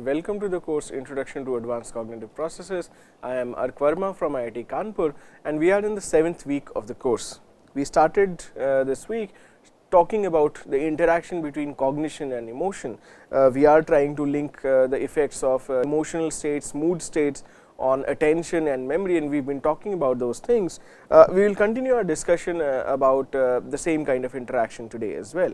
welcome to the course Introduction to Advanced Cognitive Processes. I am Ark Verma from IIT Kanpur and we are in the 7th week of the course. We started this week talking about the interaction between cognition and emotion. We are trying to link the effects of emotional states, mood states on attention and memory, and we have been talking about those things. We will continue our discussion about the same kind of interaction today as well.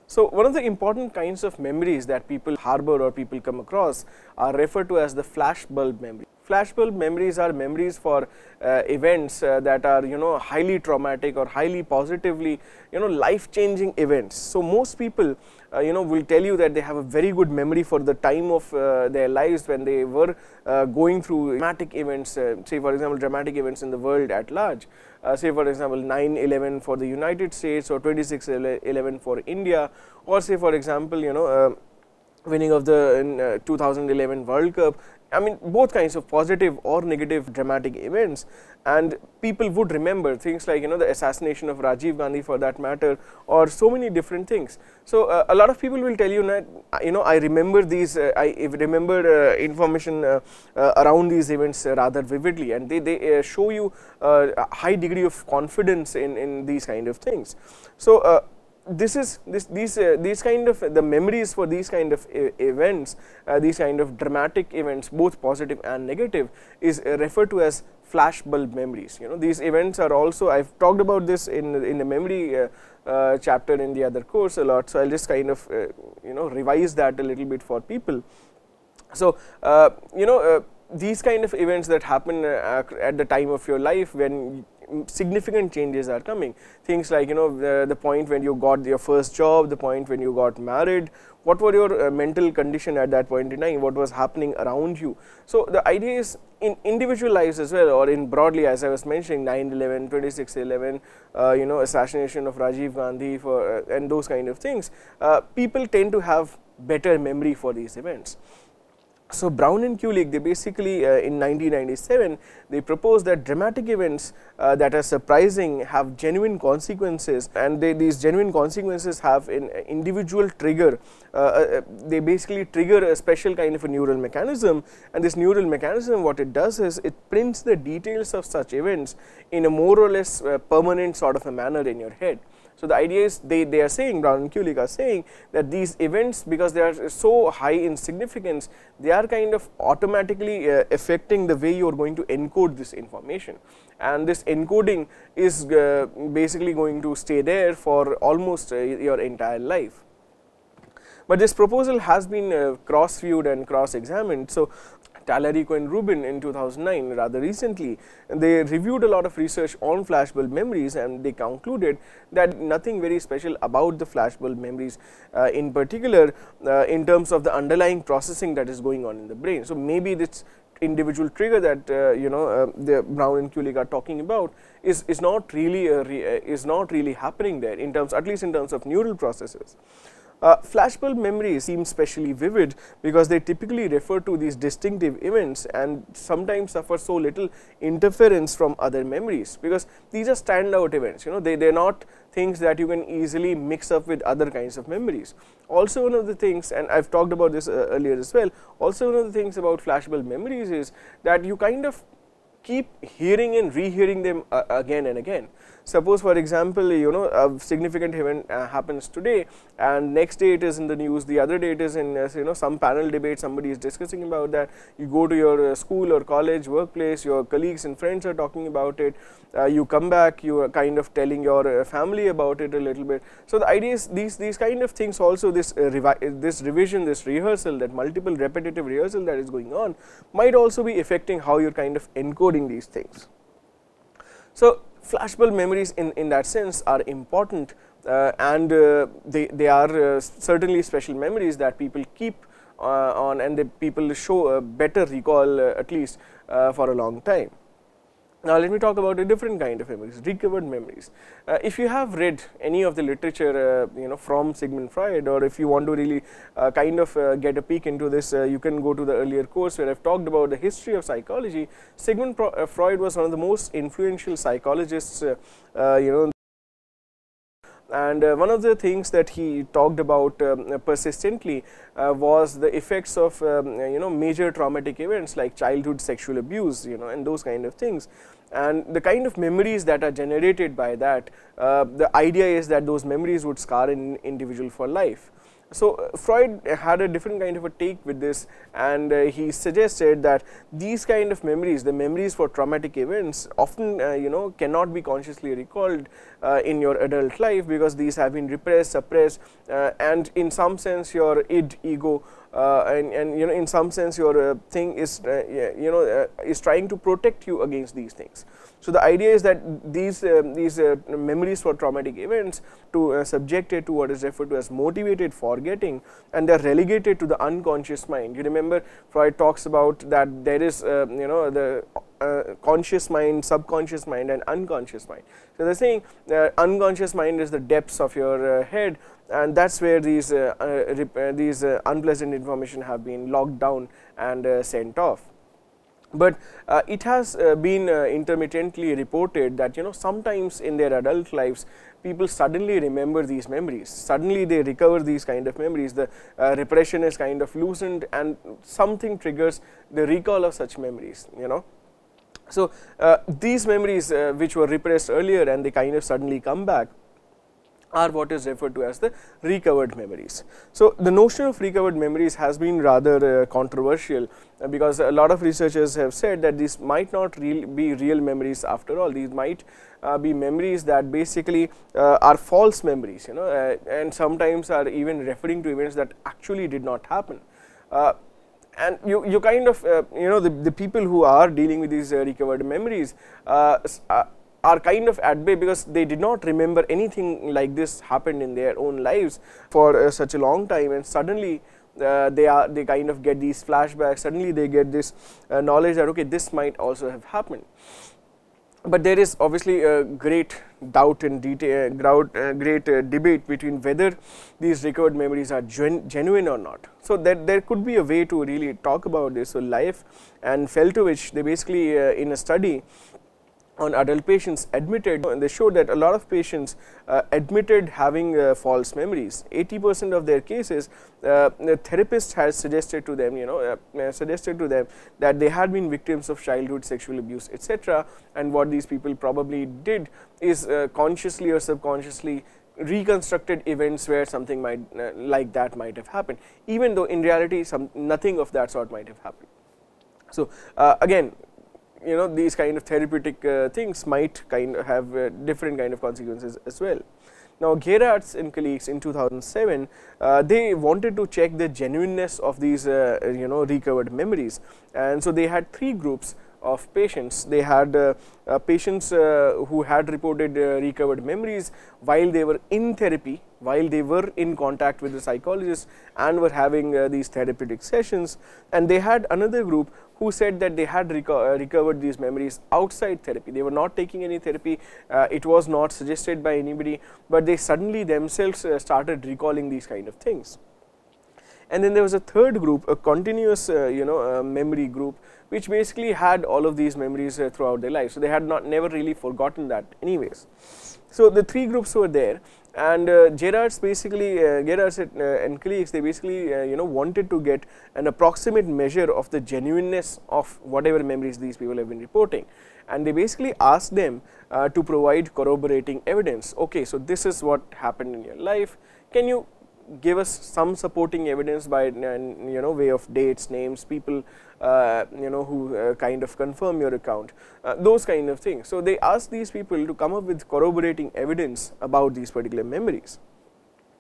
So, one of the important kinds of memories that people harbor or people come across are referred to as the flashbulb memory. Flashbulb memories are memories for events that are highly traumatic or highly positively life changing events. So, most people will tell you that they have a very good memory for the time of their lives when they were going through dramatic events, say for example dramatic events in the world at large. Say for example 9/11 for the United States or 26/11 for India, or say for example winning of the 2011 World Cup. I mean both kinds of positive or negative dramatic events, and people would remember things like the assassination of Rajiv Gandhi for that matter, or so many different things. So, a lot of people will tell you that I remember these, I remember information around these events rather vividly, and they show you a high degree of confidence in these kind of things. So, these kind of the memories for these kind of events, these kind of dramatic events, both positive and negative, is referred to as flashbulb memories. These events are also, I have talked about this in the memory chapter in the other course a lot. So, I will just kind of revise that a little bit for people. So, these kind of events that happen at the time of your life when significant changes are coming, things like the point when you got your first job, the point when you got married, what were your mental condition at that point in time, what was happening around you. So, the idea is in individual lives as well, or in broadly, as I was mentioning 9/11, 26/11, assassination of Rajiv Gandhi and those kind of things, people tend to have better memory for these events. So, Brown and Kulig, they basically in 1997 they proposed that dramatic events that are surprising have genuine consequences, and these genuine consequences have an individual trigger. They basically trigger a special kind of a neural mechanism, and this neural mechanism, what it does is it prints the details of such events in a more or less permanent sort of a manner in your head. So, the idea is they are saying, Brown and Kulig are saying that these events, because they are so high in significance, they are kind of automatically affecting the way you are going to encode this information, and this encoding is basically going to stay there for almost your entire life. But this proposal has been cross viewed and cross examined. So, Tallarico and Rubin in 2009, rather recently, they reviewed a lot of research on flashbulb memories, and they concluded that nothing very special about the flashbulb memories in particular in terms of the underlying processing that is going on in the brain. So, maybe this individual trigger that the Brown and Kulig are talking about is not really happening there in terms, at least in terms of neural processes. Flashbulb memories seem specially vivid because they typically refer to these distinctive events and sometimes suffer so little interference from other memories, because these are standout events. They are not things that you can easily mix up with other kinds of memories. Also, one of the things, and I have talked about this earlier as well, also one of the things about flashbulb memories is that you kind of keep hearing and rehearing them again and again. Suppose for example, a significant event happens today, and next day it is in the news, the other day it is in some panel debate, somebody is discussing about that. You go to your school or college, workplace, your colleagues and friends are talking about it, you come back, you are kind of telling your family about it a little bit. So, the idea is these kind of things also, this revision, this rehearsal, that multiple repetitive rehearsal that is going on might also be affecting how you are kind of encoding these things. So, flashbulb memories in that sense are important, and they are certainly special memories that people keep on, and people show a better recall at least for a long time. Now, let me talk about a different kind of memories, recovered memories. If you have read any of the literature from Sigmund Freud, or if you want to really kind of get a peek into this, you can go to the earlier course where I have talked about the history of psychology. Sigmund Freud was one of the most influential psychologists And one of the things that he talked about persistently was the effects of major traumatic events like childhood sexual abuse, and those kind of things. And the kind of memories that are generated by that, the idea is that those memories would scar an individual for life. So Freud had a different kind of a take with this, and he suggested that these kind of memories, the memories for traumatic events, often cannot be consciously recalled in your adult life, because these have been repressed, suppressed, and in some sense your ego and in some sense your thing is is trying to protect you against these things. So the idea is that these memories for traumatic events to subjected to what is referred to as motivated forgetting, and they are relegated to the unconscious mind. You remember Freud talks about that there is the conscious mind, subconscious mind, and unconscious mind. So they are saying unconscious mind is the depths of your head, and that is where these unpleasant information have been locked down and sent off. But it has been intermittently reported that sometimes in their adult lives people suddenly remember these memories, suddenly they recover these kind of memories, the repression is kind of loosened and something triggers the recall of such memories. So these memories which were repressed earlier and they kind of suddenly come back are what is referred to as the recovered memories. So the notion of recovered memories has been rather controversial, because a lot of researchers have said that these might not be real memories after all. These might be memories that basically are false memories, and sometimes are even referring to events that actually did not happen. And you kind of the people who are dealing with these recovered memories are kind of at bay, because they did not remember anything like this happened in their own lives for such a long time, and suddenly they kind of get these flashbacks, suddenly they get this knowledge that okay, this might also have happened. But there is obviously a great doubt and great debate between whether these recovered memories are genuine or not. So there could be a way to really talk about this. So Life and Feltovich, they basically in a study on adult patients admitted, and they showed that a lot of patients admitted having false memories. 80% of their cases, the therapist has suggested to them, that they had been victims of childhood sexual abuse, etc. And what these people probably did is consciously or subconsciously reconstructed events where something might like that might have happened, even though in reality nothing of that sort might have happened. So again, these kind of therapeutic things might kind of have different kind of consequences as well. Now Gerards and colleagues in 2007, they wanted to check the genuineness of these recovered memories, and so they had 3 groups of patients. They had patients who had reported recovered memories while they were in therapy, while they were in contact with the psychologist and were having these therapeutic sessions, and they had another group who said that they had recovered these memories outside therapy. They were not taking any therapy, it was not suggested by anybody, but they suddenly themselves started recalling these kind of things. And then there was a third group, a continuous memory group, which basically had all of these memories throughout their life. So they had never really forgotten that anyways. So the 3 groups were there, and Gerards and colleagues, they basically wanted to get an approximate measure of the genuineness of whatever memories these people have been reporting, and they basically asked them to provide corroborating evidence. Okay, so this is what happened in your life, can you give us some supporting evidence by way of dates, names, people who kind of confirm your account, those kind of things. So they asked these people to come up with corroborating evidence about these particular memories.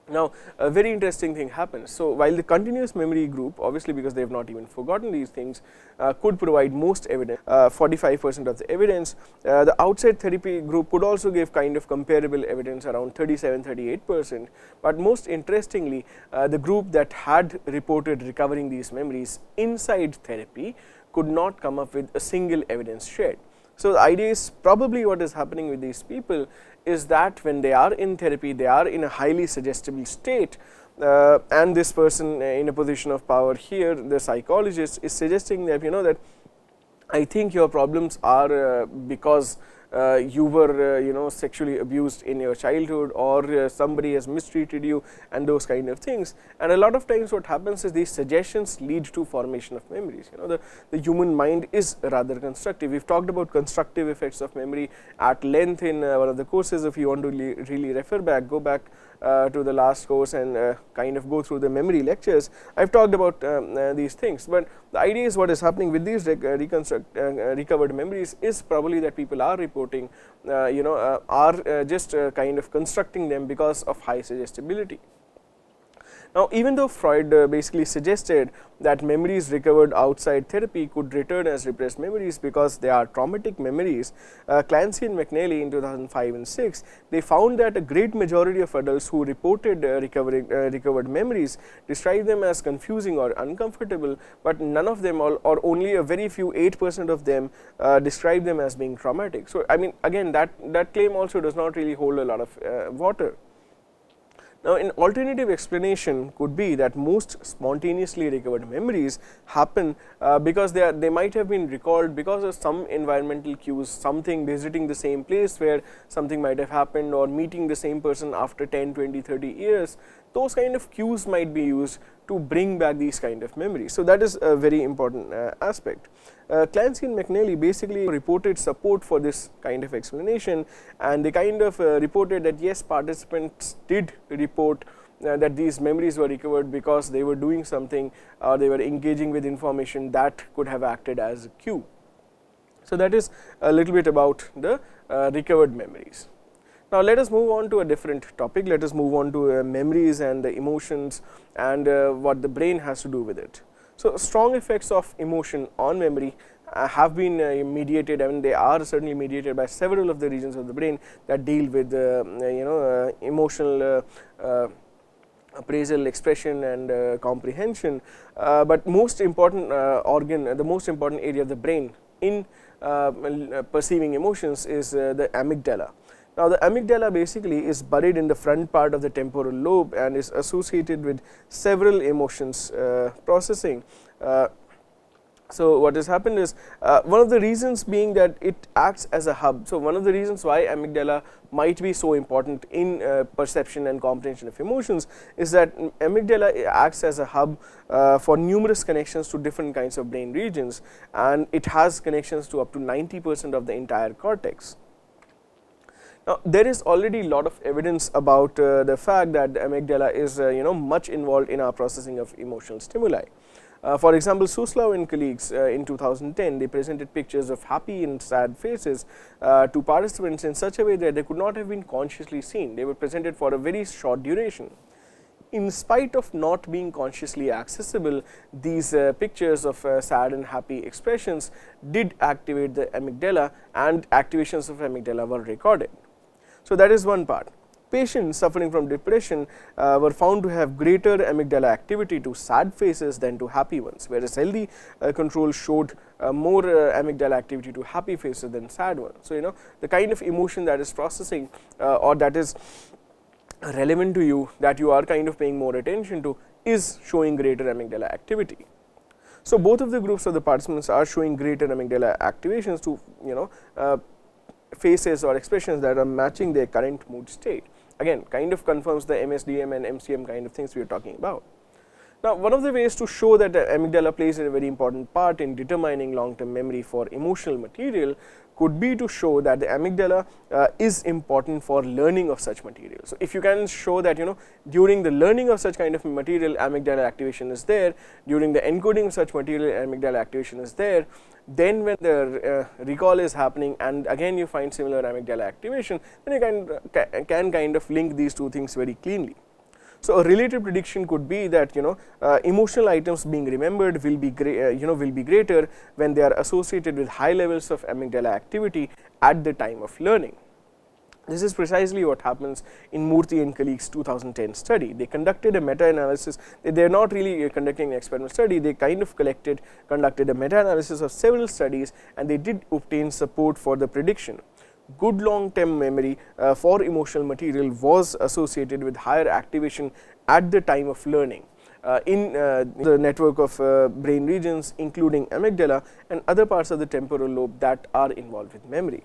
Now a very interesting thing happens. So while the continuous memory group, obviously because they have not even forgotten these things, could provide most evidence, 45% of the evidence, the outside therapy group could also give kind of comparable evidence, around 37-38%. But most interestingly, the group that had reported recovering these memories inside therapy could not come up with a single evidence shared. So the idea is probably what is happening with these people is that when they are in therapy, they are in a highly suggestible state, and this person in a position of power here, the psychologist, is suggesting that that I think your problems are because you were sexually abused in your childhood, or somebody has mistreated you, and those kind of things. And a lot of times what happens is these suggestions lead to formation of memories. The human mind is rather constructive. We've talked about constructive effects of memory at length in one of the courses. If you want to really refer back, go back to the last course and kind of go through the memory lectures. I've talked about these things, but the idea is what is happening with these recovered memories is probably that people are reporting, are just kind of constructing them because of high suggestibility. Now, even though Freud basically suggested that memories recovered outside therapy could return as repressed memories because they are traumatic memories, Clancy and McNally in 2005 and 6, they found that a great majority of adults who reported recovered memories described them as confusing or uncomfortable, but none of them, or only a very few 8% of them described them as being traumatic. So, I mean, again, that claim also does not really hold a lot of water. Now, an alternative explanation could be that most spontaneously recovered memories happen because they might have been recalled because of some environmental cues, something, visiting the same place where something might have happened, or meeting the same person after 10, 20, 30 years. Those kind of cues might be used to bring back these kind of memories. So, that is a very important aspect. Clancy and McNally basically reported support for this kind of explanation, and they kind of reported that yes, participants did report that these memories were recovered because they were doing something, or they were engaging with information that could have acted as a cue. So, that is a little bit about the recovered memories. Now, let us move on to a different topic. Let us move on to memories and the emotions and what the brain has to do with it. So, strong effects of emotion on memory have been mediated, and they are certainly mediated by several of the regions of the brain that deal with emotional appraisal, expression, and comprehension. But most important organ, the most important area of the brain in perceiving emotions is the amygdala. Now, the amygdala basically is buried in the front part of the temporal lobe and is associated with several emotions processing. So, what has happened is one of the reasons being that it acts as a hub. So, one of the reasons why amygdala might be so important in perception and comprehension of emotions is that amygdala acts as a hub for numerous connections to different kinds of brain regions, and it has connections to up to 90% of the entire cortex. Now, there is already a lot of evidence about the fact that the amygdala is much involved in our processing of emotional stimuli. For example, Suslov and colleagues in 2010, they presented pictures of happy and sad faces to participants in such a way that they could not have been consciously seen. They were presented for a very short duration. In spite of not being consciously accessible, these pictures of sad and happy expressions did activate the amygdala, and activations of amygdala were recorded. So, that is one part. Patients suffering from depression were found to have greater amygdala activity to sad faces than to happy ones, whereas healthy control showed more amygdala activity to happy faces than sad ones. So, the kind of emotion that is processing or that is relevant to you, that you are kind of paying more attention to, is showing greater amygdala activity. So, both of the groups of the participants are showing greater amygdala activations to faces or expressions that are matching their current mood state. Again, kind of confirms the MSDM and MCM kind of things we are talking about. Now, one of the ways to show that the amygdala plays a very important part in determining long-term memory for emotional material could be to show that the amygdala is important for learning of such material. So, if you can show that during the learning of such kind of material, amygdala activation is there, during the encoding of such material, amygdala activation is there, then when the recall is happening and again you find similar amygdala activation, then you can kind of link these two things very cleanly. So, a related prediction could be that emotional items being remembered will be greater when they are associated with high levels of amygdala activity at the time of learning. This is precisely what happens in Murthy and colleagues 2010 study. They conducted a meta-analysis. They are not really conducting an experimental study. They kind of conducted a meta-analysis of several studies, and they did obtain support for the prediction. Good long-term memory for emotional material was associated with higher activation at the time of learning in the network of brain regions, including amygdala and other parts of the temporal lobe that are involved with memory.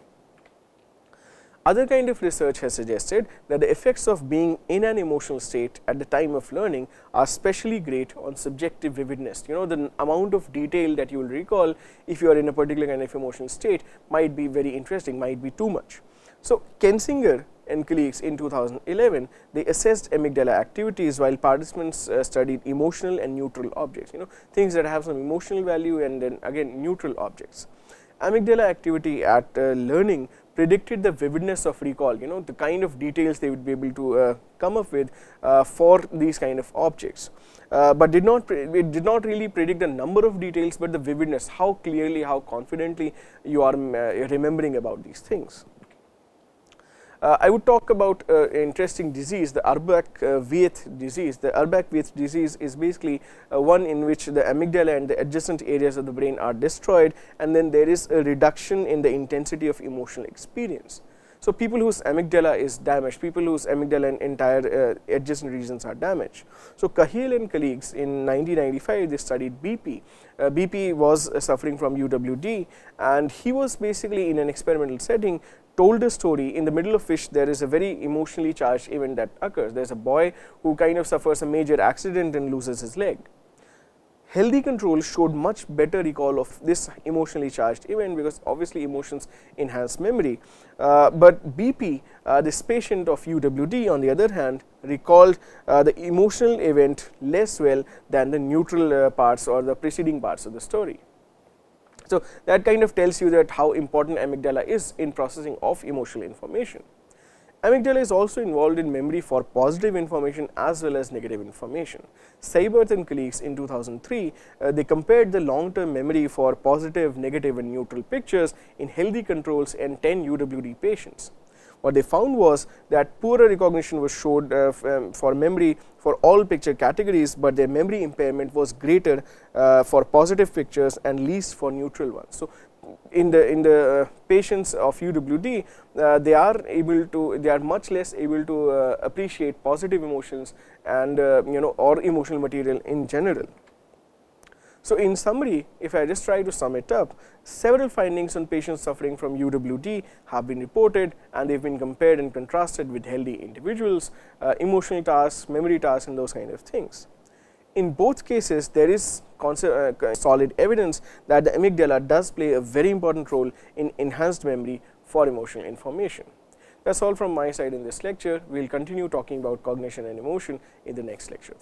Other kind of research has suggested that the effects of being in an emotional state at the time of learning are especially great on subjective vividness. The amount of detail that you will recall if you are in a particular kind of emotional state might be very interesting, might be too much. So, Kensinger and colleagues in 2011, they assessed amygdala activities while participants studied emotional and neutral objects, things that have some emotional value and then again neutral objects. Amygdala activity at learning predicted the vividness of recall, the kind of details they would be able to come up with for these kind of objects, but it did not really predict the number of details, but the vividness, how clearly, how confidently you are remembering about these things. I would talk about an interesting disease, the Urbach-Wiethe disease. The Urbach-Wiethe disease is basically one in which the amygdala and the adjacent areas of the brain are destroyed, and then there is a reduction in the intensity of emotional experience. So, people whose amygdala is damaged, people whose amygdala and entire adjacent regions are damaged. So, Cahill and colleagues in 1995, they studied BP. BP was suffering from UWD, and he was basically in an experimental setting told a story in the middle of which there is a very emotionally charged event that occurs. There is a boy who kind of suffers a major accident and loses his leg. Healthy controls showed much better recall of this emotionally charged event, because obviously emotions enhance memory, but BP, this patient of UWD on the other hand, recalled the emotional event less well than the neutral parts or the preceding parts of the story. So, that kind of tells you that how important amygdala is in processing of emotional information. Amygdala is also involved in memory for positive information as well as negative information. Seibert and colleagues in 2003, they compared the long-term memory for positive, negative and neutral pictures in healthy controls and 10 UWD patients. What they found was that poorer recognition was showed for memory for all picture categories, but their memory impairment was greater for positive pictures and least for neutral ones. So, in the patients of UWD, they are much less able to appreciate positive emotions and or emotional material in general. So, in summary, if I just try to sum it up, several findings on patients suffering from UWD have been reported, and they have been compared and contrasted with healthy individuals, emotional tasks, memory tasks and those kind of things. In both cases, there is solid evidence that the amygdala does play a very important role in enhanced memory for emotional information. That is all from my side in this lecture. We will continue talking about cognition and emotion in the next lecture.